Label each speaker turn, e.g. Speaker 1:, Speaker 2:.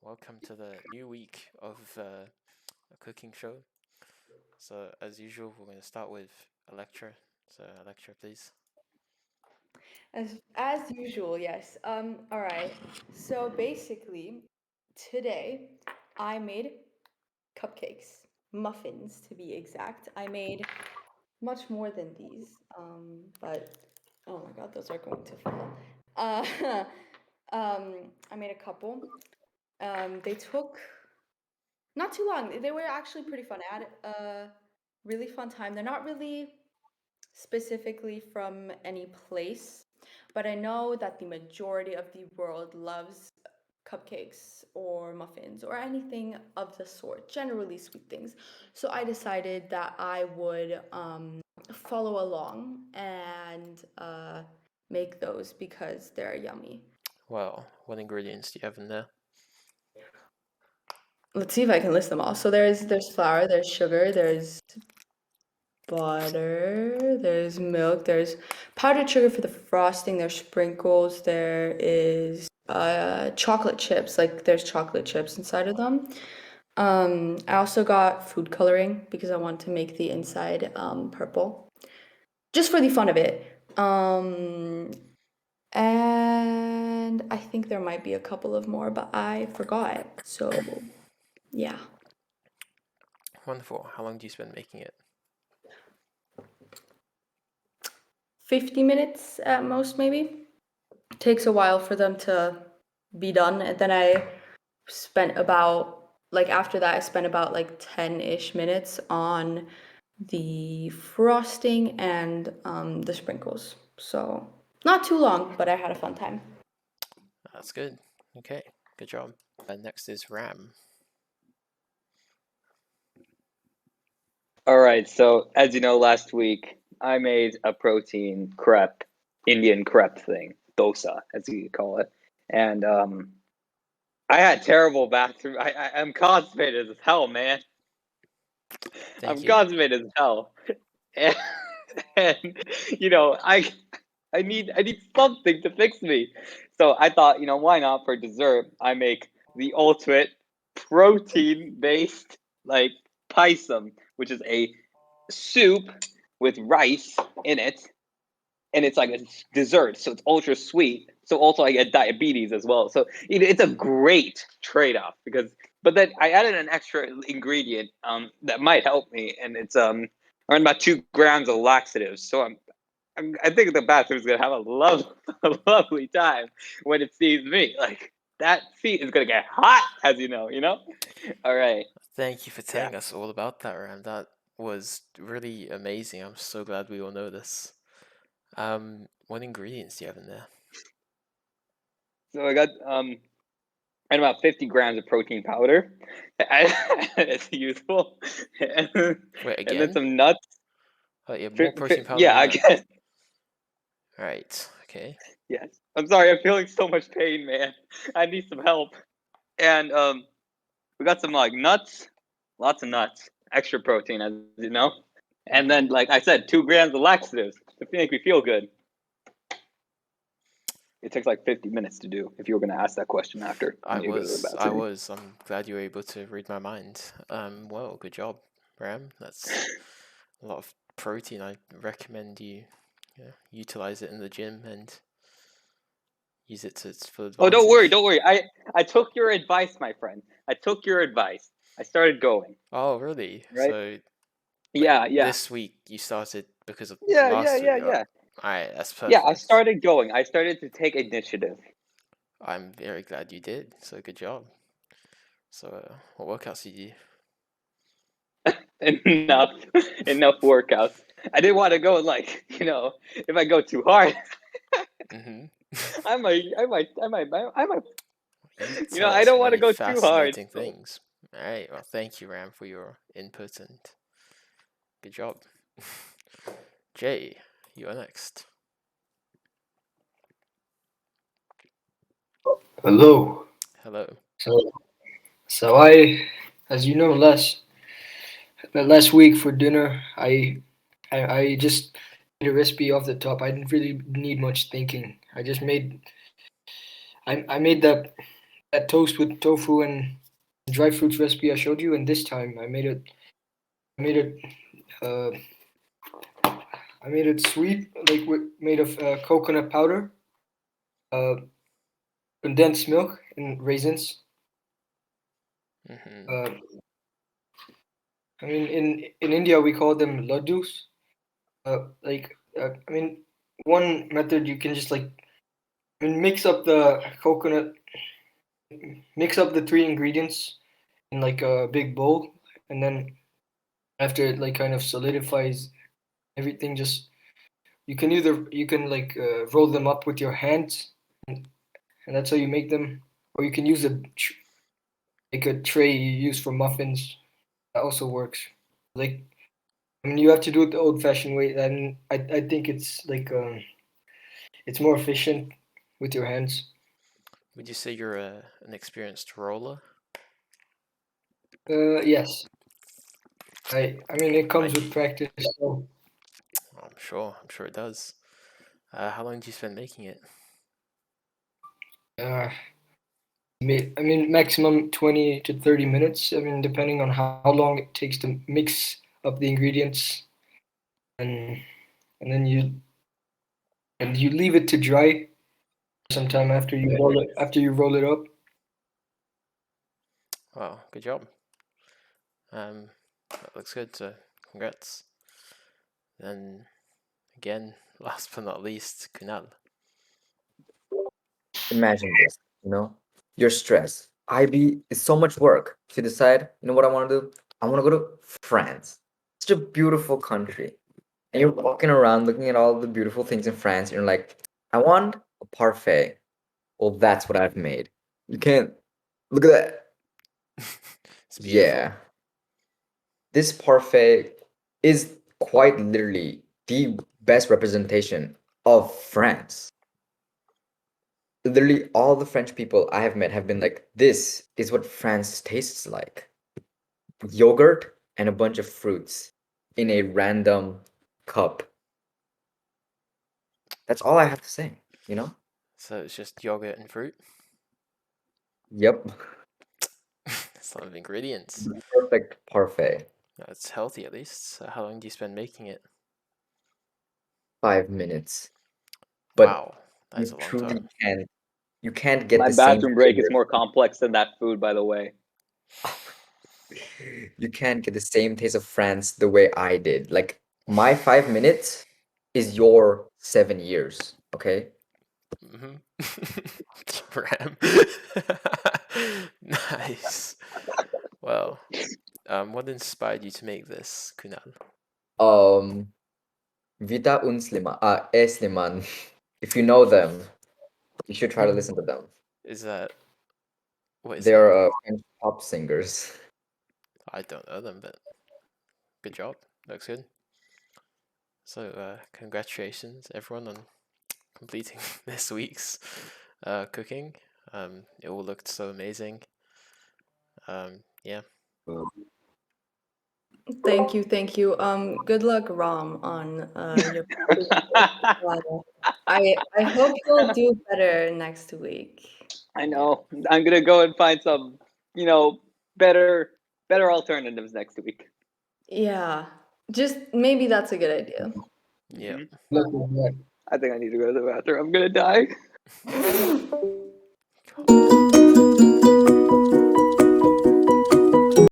Speaker 1: Welcome to the new week of a cooking show. So, as usual, we're going to start with a lecture. So, a lecture, please.
Speaker 2: As usual, yes. All right. So basically, today I made cupcakes, muffins to be exact. I made much more than these. But oh my God, those are going to fall. Uh, I made a couple. They took not too long. They were actually pretty fun. I had a really fun time. They're not really specifically from any place, but I know that the majority of the world loves cupcakes or muffins or anything of the sort, generally sweet things. So I decided that I would follow along and make those because they're yummy.
Speaker 1: Well, what ingredients do you have in there?
Speaker 2: Let's see if I can list them all. So there's flour, there's sugar, there's butter, there's milk, there's powdered sugar for the frosting, there's sprinkles, there is chocolate chips, like there's chocolate chips inside of them. I also got food coloring because I want to make the inside purple, just for the fun of it. And I think there might be a couple of more, but I forgot. So yeah.
Speaker 1: Wonderful. How long do you spend making it?
Speaker 2: 50 minutes at most, maybe. Takes a while for them to be done. And then I spent about, like, after that, I spent about like 10-ish minutes on the frosting and the sprinkles. So not too long, but I had a fun time.
Speaker 1: That's good. Okay, good job. Next is Ram.
Speaker 3: All right, so as you know, last week I made a protein crepe, Indian crepe thing, dosa, as you call it, and I had terrible bathroom. I'm constipated as hell, man.
Speaker 1: Thank
Speaker 3: I'm
Speaker 1: you.
Speaker 3: constipated as hell, and, and you know I need something to fix me. So I thought, why not for dessert? I make the ultimate protein-based like Payasam, which is a soup with rice in it, and it's like a dessert, so it's ultra sweet. So also I get diabetes as well. So it's a great trade-off because, but then I added an extra ingredient that might help me, and it's around about 2 grams of laxatives. So I think the bathroom's gonna have a lovely time when it sees me. Like that seat is gonna get hot, as you know. All right,
Speaker 1: Thank you for
Speaker 3: yeah.
Speaker 1: telling us all about that, Ram. That was really amazing. I'm so glad we all know this. What ingredients do you have in there?
Speaker 3: So I got and about 50 grams of protein powder, as usual, and,
Speaker 1: Wait,
Speaker 3: and then
Speaker 1: again?
Speaker 3: some nuts.
Speaker 1: Oh, you have more protein powder
Speaker 3: Yeah,
Speaker 1: than
Speaker 3: I
Speaker 1: that.
Speaker 3: guess.
Speaker 1: Right. Okay.
Speaker 3: Yes. I'm sorry. I'm feeling so much pain, man. I need some help. And we got some like nuts, lots of nuts, extra protein, as you know. And
Speaker 1: Mm-hmm.
Speaker 3: then, like I said, 2 grams of laxatives to make me feel good. It takes like 50 minutes to do. If you were going to ask that question after
Speaker 1: I
Speaker 3: you go to the
Speaker 1: was. I
Speaker 3: bathroom.
Speaker 1: was. I'm glad you were able to read my mind. Well, good job, Ram. That's a lot of protein. I recommend you, utilize it in the gym and use it to its full
Speaker 3: Oh, don't worry,
Speaker 1: advantage.
Speaker 3: don't worry. I took your advice, my friend. I took your advice. I started going.
Speaker 1: Oh, really?
Speaker 3: Right?
Speaker 1: So, but
Speaker 3: Yeah, yeah,
Speaker 1: this week you started because of
Speaker 3: yeah, yeah,
Speaker 1: last
Speaker 3: yeah,
Speaker 1: week.
Speaker 3: yeah.
Speaker 1: Alright, that's
Speaker 3: Yeah, I
Speaker 1: perfect.
Speaker 3: started going. I started to take initiative.
Speaker 1: I'm very glad you did. So good job. So, what workouts did you
Speaker 3: Enough, enough workouts. I didn't want to go like, if I go too hard,
Speaker 1: do? Mm-hmm.
Speaker 3: I might.
Speaker 1: You did tell
Speaker 3: I
Speaker 1: us
Speaker 3: don't want to
Speaker 1: many
Speaker 3: go too hard.
Speaker 1: fascinating
Speaker 3: So.
Speaker 1: things. Alright, well, thank you, Ram, for your input and good job. Jay, you are next.
Speaker 4: Hello.
Speaker 1: Hello.
Speaker 4: So, so as you know, last week for dinner, I just made a recipe off the top. I didn't really need much thinking. I made that toast with tofu and dry fruits recipe I showed you, and this time I made it. Uh, I made it sweet, like made of coconut powder, uh, condensed milk, and raisins.
Speaker 1: Mm-hmm.
Speaker 4: Uh, I mean, in India we call them Ladoos. I mean, one method you can just mix up the coconut, mix up the three ingredients in like a big bowl, and then after it like kind of solidifies everything, just you can roll them up with your hands, and that's how you make them. Or you can use like a tray you use for muffins. That also works. Like I mean, you have to do it the old-fashioned way, and I think it's more efficient with your hands.
Speaker 1: Would you say you're an experienced roller?
Speaker 4: Yes. I mean, it comes
Speaker 1: Like,
Speaker 4: with practice. So,
Speaker 1: I'm sure it does. How long do you spend making it?
Speaker 4: uh, I mean, maximum 20 to 30 minutes. I mean, depending on how long it takes to mix up the ingredients, and and then you leave it to dry sometime after you roll it up.
Speaker 1: Wow, good job. That looks good. So, congrats. Then again, last but not least, Kunal.
Speaker 5: Imagine this, you're stressed. IB is so much work to decide, what I want to do? I want to go to France. Such a beautiful country. And you're walking around looking at all the beautiful things in France, and you're like, I want a parfait. Well, that's what I've made. You can't look at that.
Speaker 1: It's beautiful.
Speaker 5: Yeah. This parfait is quite literally the best representation of France. Literally, all the French people I have met have been like, this is what France tastes like. Yogurt and a bunch of fruits in a random cup. That's all I have to say,
Speaker 1: So it's just yogurt and fruit.
Speaker 5: Yep.
Speaker 1: It's a lot of ingredients.
Speaker 5: Perfect parfait.
Speaker 1: It's healthy at least. So how long do you spend making it?
Speaker 5: 5 minutes. But
Speaker 1: Wow, that is
Speaker 5: you
Speaker 1: a long
Speaker 5: truly
Speaker 1: time.
Speaker 5: you can't get
Speaker 3: My
Speaker 5: the same
Speaker 3: bathroom break is
Speaker 5: flavor.
Speaker 3: more complex than that food, by the way.
Speaker 5: You can't get the same taste of France the way I did. Like, my 5 minutes is your 7 years, okay?
Speaker 1: Mm-hmm. Ram. Nice. Well, what inspired you to make this, Kunal?
Speaker 5: Vita un Sliman, Sliman. If you know them, you should try to listen to them.
Speaker 1: Is that what is
Speaker 5: They
Speaker 1: it?
Speaker 5: are French pop singers.
Speaker 1: I don't know them, but good job. Looks good. So, congratulations everyone on completing this week's cooking. It all looked so amazing. Yeah.
Speaker 2: Thank you, thank you. Good luck, Ram, on your. I hope you'll do better next week.
Speaker 3: I know. I'm gonna go and find some, better alternatives next week.
Speaker 2: Yeah, just maybe that's a good idea.
Speaker 1: Yeah.
Speaker 4: Look at that.
Speaker 3: I think I need to go to the bathroom. I'm gonna die.